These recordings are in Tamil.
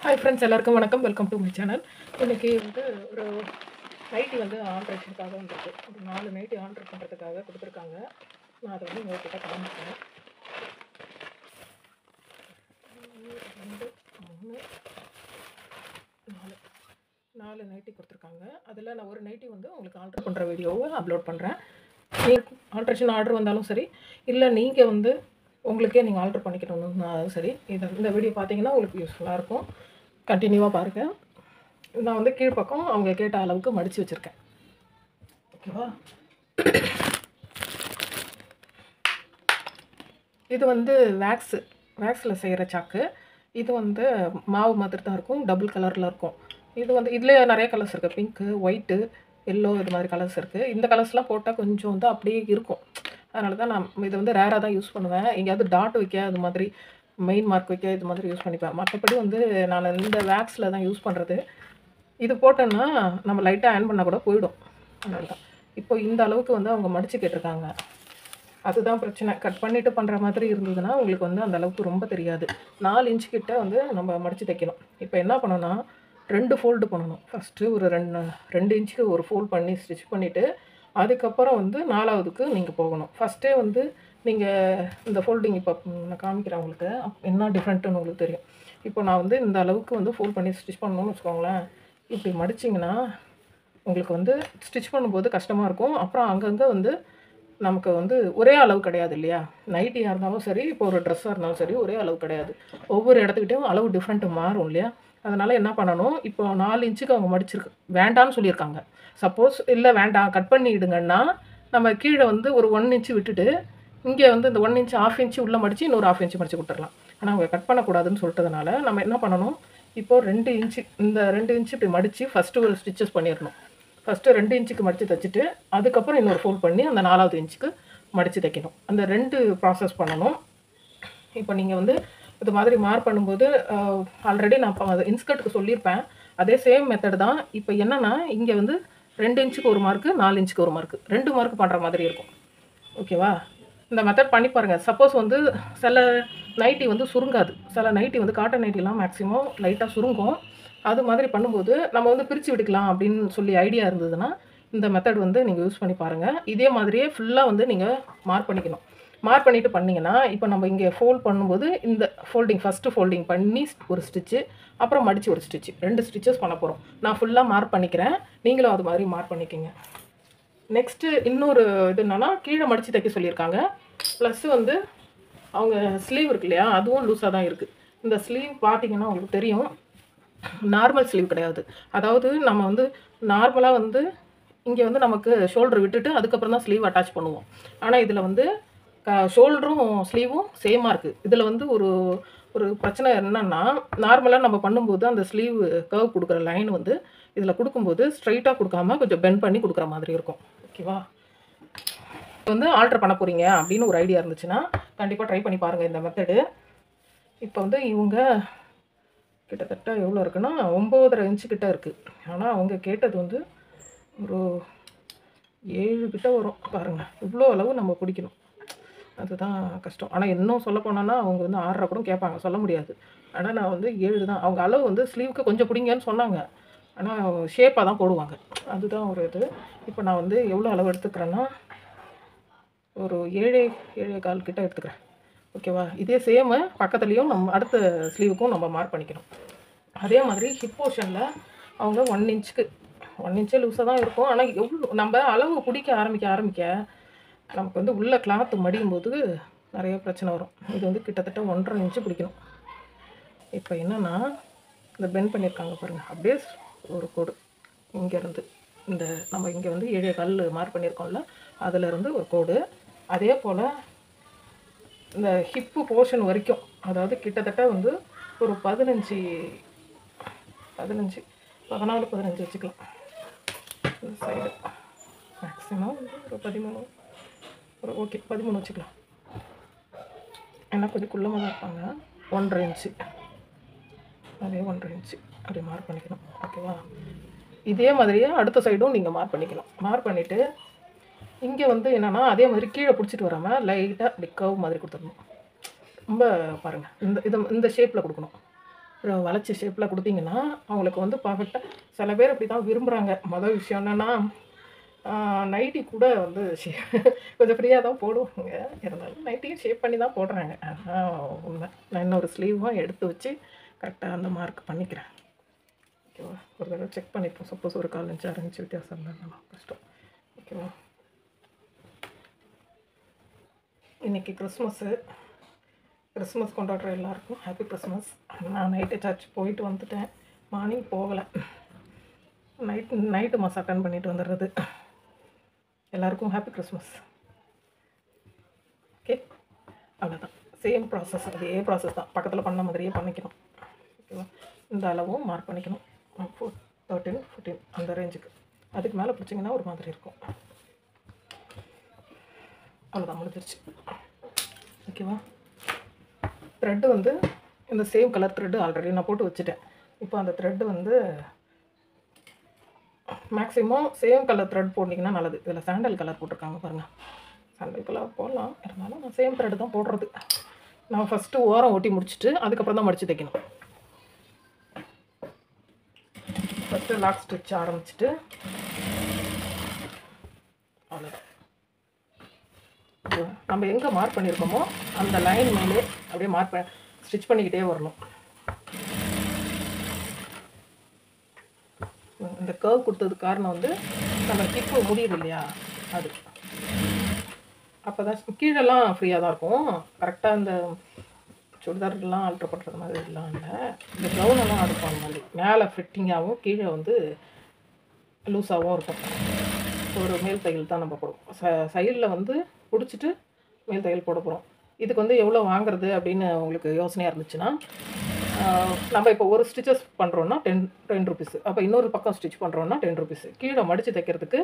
ஹாய் ஃப்ரெண்ட்ஸ், எல்லாருக்கும் வணக்கம். Welcome to my channel. இன்றைக்கி வந்து ஒரு நைட்டி வந்து ஆல்ட்ரேஷனுக்காக வந்துருக்கு. ஒரு 4 நைட்டி ஆல்ட்ரு பண்ணுறதுக்காக கொடுத்துருக்காங்க. நான் அதை வந்து உங்கள்கிட்ட காமிக்கிறேன். 2 3 4 நைட்டி கொடுத்துருக்காங்க. அதில் நான் ஒரு நைட்டி வந்து உங்களுக்கு ஆல்ட்ரு பண்ணுற வீடியோவை அப்லோட் பண்ணுறேன். ஆல்ட்ரேஷன் ஆர்டர் வந்தாலும் சரி, இல்லை நீங்கள் வந்து உங்களுக்கே நீங்கள் ஆல்ட்ரு பண்ணிக்கணும்னாலும் சரி, இந்த வீடியோ பார்த்தீங்கன்னா உங்களுக்கு யூஸ்ஃபுல்லாக இருக்கும். கண்டினியூவாக பாருங்கள். நான் வந்து கீழ்ப்பக்கம் அவங்க கேட்ட அளவுக்கு மடித்து வச்சுருக்கேன். ஓகேவா? இது வந்து வேக்ஸில் செய்கிற சாக்கு. இது வந்து மாவு மாதிரி தான் இருக்கும், டபுள் கலரில் இருக்கும். இது வந்து இதுலேயே நிறைய கலர்ஸ் இருக்குது. பிங்க்கு, ஒயிட்டு, எல்லோ, இது மாதிரி கலர்ஸ் இருக்குது. இந்த கலர்ஸ்லாம் போட்டால் கொஞ்சம் வந்து அப்படியே இருக்கும். அதனால தான் நான் இதை வந்து ரேராக தான் யூஸ் பண்ணுவேன். எங்கேயாவது டாட் வைக்க, அது மாதிரி மெயின் மார்க் வைக்க, இது மாதிரி யூஸ் பண்ணிப்பேன். மற்றபடி வந்து நான் இந்த வேக்ஸில் தான் யூஸ் பண்ணுறது. இது போட்டோன்னா நம்ம லைட்டாக ஆன் பண்ணால் கூட போயிடும். அதனால தான் இப்போ இந்த அளவுக்கு வந்து அவங்க மடித்து கேட்டிருக்காங்க. அதுதான் பிரச்சனை. கட் பண்ணிவிட்டு பண்ணுற மாதிரி இருந்ததுன்னா உங்களுக்கு வந்து அந்த அளவுக்கு ரொம்ப தெரியாது. 4 இன்ச் கிட்ட வந்து நம்ம மடித்து தைக்கணும். இப்போ என்ன பண்ணணும்னா 2 ஃபோல்டு பண்ணணும். ஃபஸ்ட்டு ஒரு 2 இன்ச்சுக்கு ஒரு ஃபோல்ட் பண்ணி ஸ்டிச் பண்ணிவிட்டு, அதுக்கப்புறம் வந்து 4வதுக்கு நீங்கள் போகணும். ஃபஸ்ட்டே வந்து நீங்கள் இந்த ஃபோல்டிங் இப்போ நான் காமிக்கிறேன் உங்களுக்கு, என்ன டிஃப்ரெண்ட்டுன்னு உங்களுக்கு தெரியும். இப்போ நான் வந்து இந்த அளவுக்கு வந்து ஃபோல்ட் பண்ணி ஸ்டிச் பண்ணணும்னு வச்சுக்கோங்களேன். இப்படி மடிச்சிங்கன்னா உங்களுக்கு வந்து ஸ்டிச் பண்ணும்போது கஷ்டமாக இருக்கும். அப்புறம் அங்கங்கே வந்து நமக்கு வந்து ஒரே அளவு கிடையாது இல்லையா? நைட்டியாக இருந்தாலும் சரி, இப்போ ஒரு ட்ரெஸ்ஸாக இருந்தாலும் சரி, ஒரே அளவு கிடையாது. ஒவ்வொரு இடத்துக்கிட்டையும் அளவு டிஃப்ரெண்ட்டு மாறும் இல்லையா? அதனால் என்ன பண்ணணும், இப்போ 4 இன்ச்சுக்கு அவங்க மடிச்சிருக்கு வேண்டான்னு சொல்லியிருக்காங்க. சப்போஸ் இல்லை வேண்டாம் கட் பண்ணிவிடுங்கன்னா, நம்ம கீழே வந்து ஒரு 1 இன்ச்சு விட்டுட்டு, இங்கே வந்து இந்த 1 இன்ச் 1/2 இன்ச்சு உள்ளே மடித்து இன்னொரு 1/2 இன்ச்சு மடித்து கொடுத்துடலாம். ஆனால் அவங்க கட் பண்ணக்கூடாதுன்னு சொல்லிட்டதுனால நம்ம என்ன பண்ணணும், இப்போது 2 இன்ச்சு இந்த 2 இன்ச்சு இப்படி மடித்து ஃபஸ்ட்டு ஒரு ஸ்டிச்சஸ் பண்ணிடணும். ஃபஸ்ட்டு 2 இன்ச்சுக்கு மடித்து தைச்சிட்டு, அதுக்கப்புறம் இன்னொரு ஃபோல்ட் பண்ணி அந்த 4வது இன்ச்சுக்கு மடித்து தைக்கணும். அந்த 2 ப்ராசஸ் பண்ணணும். இப்போ நீங்கள் வந்து இது மாதிரி மார்க் பண்ணும்போது ஆல்ரெடி நான் இப்போ அது இன்ஸ்கர்ட்டுக்கு சொல்லியிருப்பேன். அதே சேம் மெத்தட் தான். இப்போ என்னென்னா இங்கே வந்து 2 இன்ச்சுக்கு ஒரு மார்க்கு, 4 இன்ச்சுக்கு ஒரு மார்க்கு, 2 மார்க் பண்ணுற மாதிரி இருக்கும். ஓகேவா? இந்த மெத்தட் பண்ணி பாருங்கள். சப்போஸ் வந்து சில நைட்டி வந்து சுருங்காது. சில நைட்டி வந்து காட்டன் நைட்டிலாம் மேக்ஸிமம் லைட்டாக சுருங்கும். அது மாதிரி பண்ணும்போது நம்ம வந்து பிரித்து விட்டுக்கலாம் அப்படின்னு சொல்லி ஐடியா இருந்ததுன்னா, இந்த மெத்தட் வந்து நீங்கள் யூஸ் பண்ணி பாருங்கள். இதே மாதிரியே ஃபுல்லாக வந்து நீங்கள் மார்க் பண்ணிக்கணும். மார்க் பண்ணிவிட்டு பண்ணிங்கன்னா, இப்போ நம்ம இங்கே ஃபோல்ட் பண்ணும்போது இந்த ஃபோல்டிங் ஃபஸ்ட்டு ஃபோல்டிங் பண்ணி ஒரு ஸ்டிச்சு, அப்புறம் மடித்து ஒரு ஸ்டிச்சு, 2 ஸ்டிச்சஸ் பண்ண போகிறோம். நான் ஃபுல்லாக மார்க் பண்ணிக்கிறேன். நீங்களும் அது மாதிரி மார்க் பண்ணிக்கோங்க. நெக்ஸ்ட்டு இன்னொரு இது என்னென்னா, கீழே மடித்து தைக்க சொல்லியிருக்காங்க. ப்ளஸ் வந்து அவங்க ஸ்லீவ் இருக்கு இல்லையா, அதுவும் லூஸாக தான் இருக்குது. இந்த ஸ்லீவ் பார்த்தீங்கன்னா உங்களுக்கு தெரியும், நார்மல் ஸ்லீவ் கிடையாது. அதாவது நம்ம வந்து நார்மலாக வந்து இங்கே வந்து நமக்கு ஷோல்டர் விட்டுட்டு அதுக்கப்புறம் தான் ஸ்லீவ் அட்டாச் பண்ணுவோம். ஆனால் இதில் வந்து ஷோல்டரும் ஸ்லீவும் சேமாக இருக்குது. இதில் வந்து ஒரு பிரச்சனை என்னென்னா, நார்மலாக நம்ம பண்ணும்போது அந்த ஸ்லீவ் கர்வ் கொடுக்குற லைன் வந்து இதில் கொடுக்கும்போது ஸ்ட்ரைட்டாக கொடுக்காம கொஞ்சம் பெண்ட் பண்ணி கொடுக்குற மாதிரி இருக்கும். ஓகேவா? வந்து ஆல்ட்ரு பண்ண போகிறீங்க அப்படின்னு ஒரு ஐடியா இருந்துச்சுன்னா கண்டிப்பாக ட்ரை பண்ணி பாருங்கள் இந்த மெத்தடு. இப்போ வந்து இவங்க கிட்டத்தட்ட எவ்வளோ இருக்குன்னா 9.5 இன்ச்சு கிட்ட இருக்குது. ஆனால் அவங்க கேட்டது வந்து ஒரு 7 கிட்ட வரும். பாருங்கள், இவ்வளோ அளவு நம்ம பிடிக்கணும். அதுதான் கஷ்டம். ஆனால் இன்னும் சொல்ல போனோன்னா அவங்க வந்து 6.5 கூட கேட்பாங்க, சொல்ல முடியாது. ஆனால் நான் வந்து 7 தான். அவங்க அளவு வந்து ஸ்லீவுக்கு கொஞ்சம் பிடிங்கன்னு சொன்னாங்க. ஆனால் ஷேப்பாக தான் போடுவாங்க. அதுதான் ஒரு இது. இப்போ நான் வந்து எவ்வளோ அளவு எடுத்துக்கிறேன்னா ஒரு 7.25 கிட்ட எடுத்துக்கிறேன். ஓகேவா? இதே சேமு பக்கத்துலேயும் நம்ம அடுத்த ஸ்லீவுக்கும் நம்ம மார்க் பண்ணிக்கணும். அதே மாதிரி ஹிப் போர்ஷனில் அவங்க 1 இன்ச்சுக்கு 1 இன்ச்சே லூஸாக தான் இருக்கும். ஆனால் எவ்வளோ நம்ம அளவு பிடிக்க ஆரம்பிக்க நமக்கு வந்து உள்ள கிளாத்து மடியும் போது நிறைய பிரச்சனை வரும். இது வந்து கிட்டத்தட்ட 1.5 இன்ச்சு பிடிக்கணும். இப்போ என்னென்னா இந்த பெண்ட் பண்ணியிருக்காங்க பாருங்கள், அப்படியே ஒரு கோடு இங்கேருந்து இந்த நம்ம இங்கே வந்து 7.25 மார்க் பண்ணியிருக்கோம்ல, அதிலேருந்து ஒரு கோடு. அதே போல் இந்த ஹிப்பு போர்ஷன் வரைக்கும், அதாவது கிட்டத்தட்ட வந்து ஒரு 14 வச்சுக்கலாம். இந்த சைடு மேக்ஸிமம் ஒரு 13 ஓகே 13 வச்சுக்கலாம். ஏன்னா கொஞ்சம் குள்ளமாக தான் இருப்பாங்க. 1.5 இன்ச்சு, அதே 1.5 இன்ச்சு அப்படி மார்க் பண்ணிக்கணும். ஓகேவா? இதே மாதிரியே அடுத்த சைடும் நீங்கள் மார்க் பண்ணிக்கணும். மார்க் பண்ணிவிட்டு இங்கே வந்து என்னென்னா அதே மாதிரி கீழே பிடிச்சிட்டு வராமல் லைட்டாக அப்படி கர்வ் மாதிரி கொடுத்துடணும். ரொம்ப பாருங்கள், இந்த ஷேப்பில் கொடுக்கணும். ஒரு வளைச்சி ஷேப்பில் கொடுத்தீங்கன்னா அவங்களுக்கு வந்து பர்ஃபெக்டாக சில பேர் அப்படி தான் விரும்புகிறாங்க. மொதல் விஷயம் என்னென்னா நைட்டி கூட வந்து கொஞ்சம் ஃப்ரீயாக தான் போடுவாங்க. இருந்தாலும் நைட்டியும் ஷேப் பண்ணி தான் போடுறாங்க. அதுதான் உண்மை. நான் இன்னொரு ஸ்லீவும் எடுத்து வச்சு கரெக்டாக அந்த மார்க் பண்ணிக்கிறேன். ஓகேவா? ஒரு தடவை செக் பண்ணிப்போம். சப்போஸ் ஒரு 1/4 இன்ச் 1/2 இன்ச் வித்தியாசம் இருந்தாலும் கஷ்டம். ஓகேவா? இன்றைக்கி கிறிஸ்மஸ் கொண்டாடுற எல்லாருக்கும் ஹாப்பி கிறிஸ்மஸ். நான் நைட்டு சர்ச் போயிட்டு வந்துட்டேன். மார்னிங் போகலை. நைட்டு மாஸ் அட்டன் பண்ணிட்டு வந்துடுறது. எல்லாருக்கும் ஹாப்பி கிறிஸ்மஸ். ஓகே, அவ்வளோதான். சேம் ப்ராசஸ், அதே ப்ராசஸ் தான். பக்கத்தில் பண்ண மாதிரியே பண்ணிக்கணும். ஓகேவா? இந்த அளவும் மார்க் பண்ணிக்கணும். 13, 14 அந்த ரேஞ்சுக்கு. அதுக்கு மேலே பிடிச்சிங்கன்னா ஒரு மாதிரி இருக்கும். அவ்வளோதான், முடிஞ்சிருச்சு. ஓகேவா? த்ரெட்டு வந்து இந்த சேம் கலர் த்ரெட்டு ஆல்ரெடி நான் போட்டு வச்சுட்டேன். இப்போ அந்த த்ரெட்டு வந்து மேக்ஸிமம் சேம் கலர் த்ரெட் போட்டிங்கன்னா நல்லது. இதில் சாண்டல் கலர் போட்டிருக்காங்க பாருங்கள். சாண்டல் கலர் போடலாம், இருந்தாலும் நான் சேம் த்ரெட்டு தான் போடுறது. நான் ஃபஸ்ட்டு ஓரம் ஓட்டி முடிச்சுட்டு அதுக்கப்புறம் தான் மடித்து தைக்கணும். ஃபஸ்ட்டு லாக் ஸ்டிச் ஆரம்பிச்சுட்டு அவ்வளோதான். நம்ம எங்கே மார்க் பண்ணியிருக்கோமோ அந்த லைன் மேலே அப்படியே ஸ்டிச் பண்ணிக்கிட்டே வரணும். இந்த கர்வ் கொடுத்ததுக்கு காரணம் வந்து நம்ம கிப்பு முடியுது இல்லையா, அது அப்போ தான் கீழெல்லாம் ஃப்ரீயாக தான் இருக்கும். கரெக்டாக இந்த சுடிதார்லாம் ஆல்ட்ரு பண்ணுறது மாதிரி எல்லாம் இல்லை. இந்த ப்ரௌனெல்லாம் அடுப்பான மாதிரி மேலே ஃபிட்டிங்காகவும் கீழே வந்து லூஸாகவும் இருக்கும். ஒரு மேல் தையல் தான் நம்ம போடுவோம். சைடில் வந்து பிடிச்சிட்டு மேல் தையல் போட போகிறோம். இதுக்கு வந்து எவ்வளோ வாங்குறது அப்படின்னு உங்களுக்கு யோசனையாக இருந்துச்சுன்னா, நம்ம இப்போ ஒரு ஸ்டிச்சஸ் பண்ணுறோன்னா 10 ருபீஸு. அப்போ இன்னொரு பக்கம் ஸ்டிச் பண்ணுறோன்னா 10 ருபீஸு. கீழே மடித்து தைக்கிறதுக்கு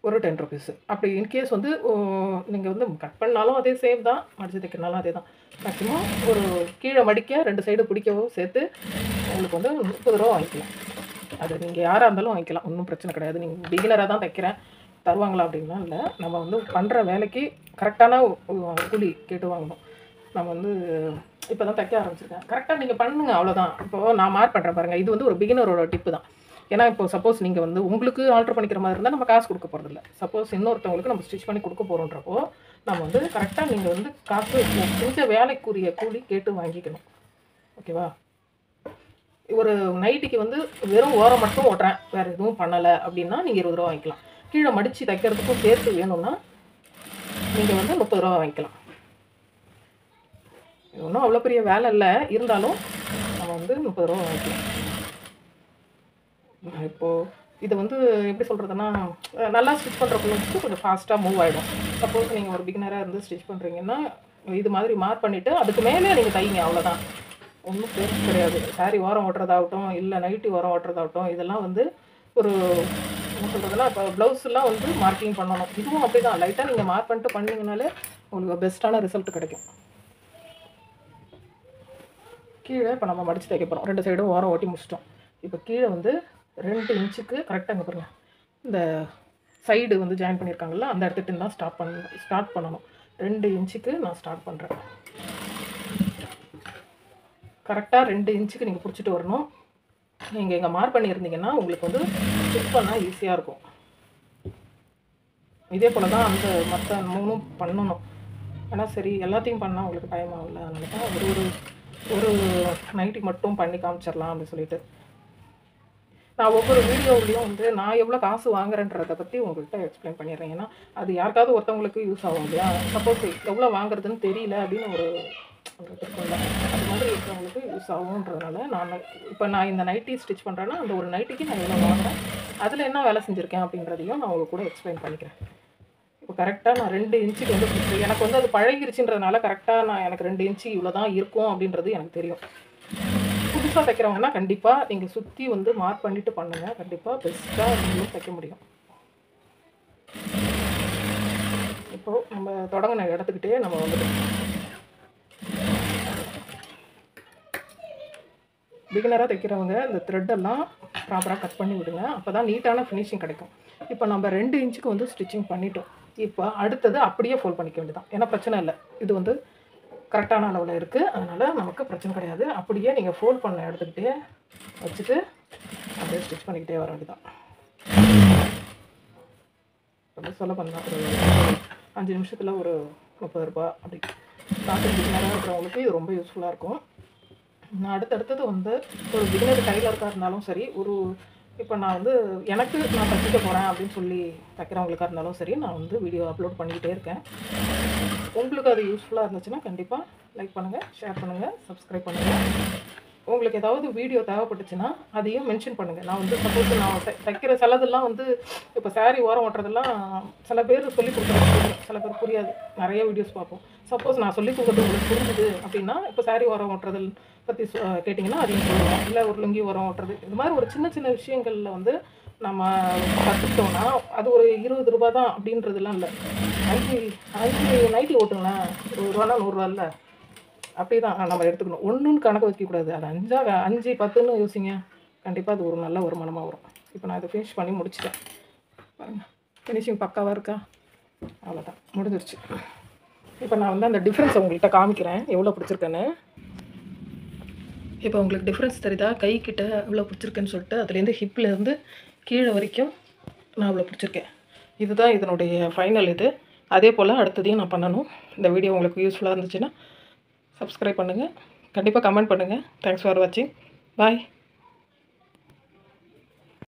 ஒரு 10 ருபீஸு. அப்படி இன்கேஸ் வந்து நீங்கள் வந்து கட் பண்ணாலும் அதே சேம் தான், மடித்து தைக்கிறனாலும் அதே தான். மேக்ஸிமம் ஒரு கீழே மடிக்க 2 சைடு பிடிக்கவும் சேர்த்து உங்களுக்கு வந்து 30 ரூபா வாங்கிக்கலாம். அது நீங்கள் யாராக இருந்தாலும் வாங்கிக்கலாம், ஒன்றும் பிரச்சனை கிடையாது. நீங்கள் பிகினராக தான் தைக்கிறேன் தருவாங்களா அப்படின்னா இல்லை. நம்ம வந்து பண்ணுற வேலைக்கு கரெக்டான கூலி கேட்டு வாங்கணும். நம்ம வந்து இப்போ தான் தைக்க ஆரம்பிச்சிருக்கேன். கரெக்டாக நீங்கள் பண்ணுங்க, அவ்வளோதான். இப்போது நான் மார்க் பண்ணுறேன் பாருங்கள். இது வந்து ஒரு பிகினரோட டிப்பு தான். ஏன்னா இப்போ சப்போஸ் நீங்கள் வந்து உங்களுக்கு ஆல்ட்ரு பண்ணிக்கிற மாதிரி இருந்தால் நம்ம காசு கொடுக்க போகிறதில்ல. சப்போஸ் இன்னொருத்தவங்களுக்கு நம்ம ஸ்டிச் பண்ணி கொடுக்க போகிறோன்றப்போ நம்ம வந்து கரெக்டாக நீங்கள் வந்து காசு செஞ்ச வேலைக்குரிய கூலி கேட்டு வாங்கிக்கணும். ஓகேவா? ஒரு நைட்டிக்கு வந்து வெறும் ஓரம் மட்டும் ஓட்டுறேன், வேறு எதுவும் பண்ணலை அப்படின்னா நீங்கள் 20 ரூபா வாங்கிக்கலாம். கீழே மடித்து தைக்கிறதுக்கும் சேர்த்து வேணும்னா நீங்கள் வந்து 30 ரூபா வாங்கிக்கலாம். ஒன்றும் அவ்வளோ பெரிய வேலை இல்லை, இருந்தாலும் நம்ம வந்து 30 ரூபா வாங்கிக்கலாம். இப்போது இது வந்து எப்படி சொல்கிறதுனா, நல்லா ஸ்டிச் பண்ணுற பிள்ளைங்களுக்கு கொஞ்சம் ஃபாஸ்ட்டாக மூவ் ஆகிடும். சப்போஸ் நீங்கள் ஒரு பிகினராக இருந்து ஸ்டிச் பண்ணுறீங்கன்னா இது மாதிரி மார்க் பண்ணிவிட்டு அதுக்கு மேலே நீங்கள் தைங்க, அவ்வளோதான். ஒன்றும் பெருசு கிடையாது. சாரீ ஓரம் ஓட்டுறதாகட்டும், இல்லை நைட்டி ஓரம் ஓட்டுறதாகட்டும், இதெல்லாம் வந்து ஒரு என்ன சொல்கிறதுனா, இப்போ ப்ளவுஸ்லாம் வந்து மார்க்கிங் பண்ணணும். இதுவும் அப்படி தான். லைட்டாக நீங்கள் மார்க் பண்ணிட்டு பண்ணிங்கனாலே உங்களுக்கு பெஸ்ட்டான ரிசல்ட் கிடைக்கும். கீழே இப்போ நம்ம மடித்து தைக்க போகிறோம். 2 சைடும் ஓரம் ஓட்டி முடிச்சிட்டோம். இப்போ கீழே வந்து 2 இன்ச்சுக்கு கரெக்டாக இங்கே பாருங்கள், இந்த சைடு வந்து ஜாயின் பண்ணியிருக்காங்கல்ல, அந்த இடத்துட்டு தான் ஸ்டார்ட் பண்ணணும். 2 இன்ச்சுக்கு நான் ஸ்டார்ட் பண்ணுறேன். கரெக்டாக 2 இன்ச்சுக்கு நீங்கள் பிடிச்சிட்டு வரணும். நீங்கள் இங்கே மார்க் பண்ணியிருந்தீங்கன்னா உங்களுக்கு வந்து ஸ்டிச் பண்ணால் ஈஸியாக இருக்கும். இதே போல் தான் அந்த மற்ற 3ம் பண்ணணும். ஆனால் சரி எல்லாத்தையும் பண்ணால் உங்களுக்கு டைம் ஆகல, அதனால தான் ஒரு நைட்டி மட்டும் பண்ணி காமிச்சிடலாம் அப்படின்னு சொல்லிட்டு நான் ஒவ்வொரு வீடியோவிலையும் வந்து நான் எவ்வளோ காசு வாங்குறேன்றதை பற்றி உங்கள்கிட்ட எக்ஸ்பிளைன் பண்ணிடுறேன். ஏன்னா அது யாருக்காவது ஒருத்தவங்களுக்கு யூஸ் ஆகும் இல்லையா? சப்போஸ் எவ்வளோ வாங்குறதுன்னு தெரியல அப்படின்னு ஒரு இருக்கும்ல, அது மாதிரி இருக்கிறவங்களுக்கு யூஸ் ஆகுன்றதுனால நான் இந்த நைட்டி ஸ்டிச் பண்ணுறேன்னா அந்த ஒரு நைட்டிக்கு நான் எவ்வளோ வாங்குறேன், அதில் என்ன வேலை செஞ்சுருக்கேன் அப்படின்றதையும் நான் உங்களுக்கு கூட எக்ஸ்பிளைன் பண்ணிக்கிறேன். இப்போ கரெக்டாக நான் 2 இன்ச்சுக்கு வந்து எனக்கு வந்து அது பழகிருச்சுன்றதுனால கரெக்டாக எனக்கு 2 இன்ச்சு இவ்வளோ தான் இருக்கும் அப்படின்றது எனக்கு தெரியும். புதுசாக தைக்கிறவங்கன்னா கண்டிப்பாக நீங்கள் சுற்றி வந்து மார்க் பண்ணிவிட்டு பண்ணுங்கள். கண்டிப்பாக பெஸ்ட்டாக நீங்களும் தைக்க முடியும். இப்போது நம்ம தொடங்கின இடத்துக்கிட்டே நம்ம வந்துட்டு பிகினராக தைக்கிறவங்க இந்த த்ரெட்டெல்லாம் ப்ராப்பராக கட் பண்ணி விடுங்க. அப்போ தான் நீட்டான ஃபினிஷிங் கிடைக்கும். இப்போ நம்ம 2 இன்ச்சுக்கு வந்து ஸ்டிச்சிங் பண்ணிட்டோம். இப்போ அடுத்தது அப்படியே ஃபோல்ட் பண்ணிக்க வேண்டியதான். ஏன்னா பிரச்சனை இல்லை. இது வந்து கரெக்டான அளவில் இருக்குது. அதனால் நமக்கு பிரச்சனை கிடையாது. அப்படியே நீங்கள் ஃபோல்ட் பண்ண எடுத்துக்கிட்டே வச்சுட்டு அப்படியே ஸ்டிச் பண்ணிக்கிட்டே வர வேண்டியதான். ரொம்ப சொல்ல பண்ணலாம். ஒரு 5 நிமிஷத்தில் ஒரு 30 ரூபா அப்படி ஸ்டார்டிங் பிகினராக இருக்கிறவங்களுக்கு இது ரொம்ப யூஸ்ஃபுல்லாக இருக்கும். நான் அடுத்தடுத்தது வந்து ஒரு பிகினர் டைலருக்காக இருந்தாலும் சரி, ஒரு இப்போ நான் வந்து எனக்கு நான் தைக்க போகிறேன் அப்படின்னு சொல்லி தைக்கிறவங்களுக்காக இருந்தாலும் சரி, நான் வந்து வீடியோ அப்லோட் பண்ணிக்கிட்டே இருக்கேன். உங்களுக்கு அது யூஸ்ஃபுல்லாக இருந்துச்சுன்னா கண்டிப்பாக லைக் பண்ணுங்கள், ஷேர் பண்ணுங்கள், சப்ஸ்கிரைப் பண்ணுங்கள். உங்களுக்கு ஏதாவது வீடியோ தேவைப்பட்டுச்சுன்னா அதையும் மென்ஷன் பண்ணுங்கள். நான் வந்து சப்போஸ் நான் தைக்கிற சிலதெல்லாம் வந்து இப்போ சாரீ ஓரம் ஓட்டுறதெல்லாம் சில பேர் சொல்லி கொடுக்குறது, சில பேர் புரியாது. நிறைய வீடியோஸ் பார்ப்போம். சப்போஸ் நான் சொல்லி கொடுக்குறது உங்களுக்கு புரிஞ்சுது அப்படின்னா, இப்போ சாரீ ஓரம் ஓட்டுறது பற்றி கேட்டிங்கன்னா அதையும் சொல்லுவேன். இல்லை ஒரு லுங்கி ஓரம் ஓட்டுறது, இது மாதிரி ஒரு சின்ன சின்ன விஷயங்களில் வந்து நம்ம கற்றுக்கிட்டோன்னா அது ஒரு 20 ரூபா தான் அப்படின்றதுலாம் இல்லை. 5 நைட்டி ஓட்டுங்களேன், 100 ரூபானா 100 ரூபா இல்லை. அப்படி தான் நம்ம எடுத்துக்கணும். ஒன்றுன்னு கணக்கு வைக்கக்கூடாது. அது 5 10ன்னு யோசிங்க. கண்டிப்பாக அது ஒரு நல்ல வருமானமாக வரும். இப்போ நான் இதை ஃபினிஷ் பண்ணி முடிச்சிட்டேன். பாருங்கள், ஃபினிஷிங் பக்காவாக இருக்கா? அவ்வளோதான், முடிஞ்சிருச்சு. இப்போ நான் வந்து அந்த டிஃப்ரென்ஸை உங்கள்கிட்ட காமிக்கிறேன், எவ்வளோ பிடிச்சிருக்கேன்னு. இப்போ உங்களுக்கு டிஃப்ரென்ஸ் தெரியுதா? கைக்கிட்ட எவ்வளோ பிடிச்சிருக்குன்னு சொல்லிட்டு அதுலேருந்து ஹிப்லேருந்து கீழே வரைக்கும் நான் அவ்வளோ பிடிச்சிருக்கேன். இதுதான் இதனுடைய ஃபைனல் இது. அதே போல் அடுத்ததையும் நான் பண்ணணும். இந்த வீடியோ உங்களுக்கு யூஸ்ஃபுல்லாக இருந்துச்சுன்னா சப்ஸ்கிரைப் பண்ணுங்கள், கண்டிப்பாக கமெண்ட் பண்ணுங்கள். தேங்க்ஸ் ஃபார் வாட்சிங். பாய்.